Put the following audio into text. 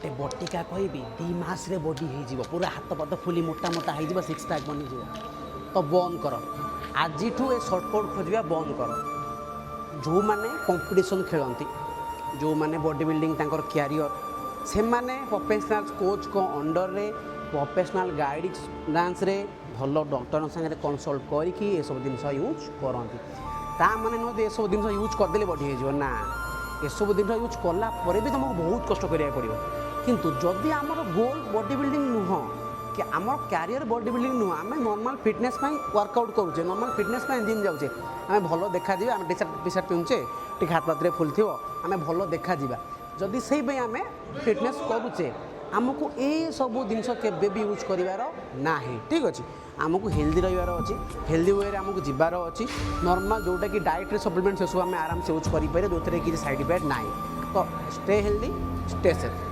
गोटे बटिका कहबी 2 मास रे बॉडी हो पूरा हाथ पात फुली मोटा मोटा हो सिक्स पैक बनी तो बंद कर आज ए सर्टकट खोजा बंद कर जो मैंने कंपटीशन खेलती जो मैंने बॉडी बिल्डिंग क्यारियर से मैंने प्रोफेशनल कोच को अंडर रे प्रोफेशनल गाइडेंस रे भल डॉक्टर संगे कंसल्ट करके ये सब जिन यूज करती ता मैंने नुह ये सब जिन यूज करदे बॉडी हो ना ये सब जिन यूज कला भी तुमको बहुत कष्ट करा पड़ो किंतु जदि आमर गोल बॉडी बिल्डिंग नुह कि आम क्यारियर बॉडी बिल्डिंग नुह आम नॉर्मल फिटनेस वर्कआउट करुचे नॉर्मल फिटनेस जिम जाऊे आम भल देखा आम टी शर्ट पिंधुचे टी हाथ पात फुल थी आम भल देखा जदि से आम फिटनेस करुचे आमको ये सब जिनस केबे भी यूज करार ना ठीक अच्छे आमको हेल्दी रहीबार अच्छी हेल्दी वे आमको जीवार अच्छी नॉर्मल जोटा कि डाइट सप्लीमेंट से सब आम आराम से यूज करें जो कि साइड इफेक्ट ना तो स्टे हेल्दी स्टे सेफ।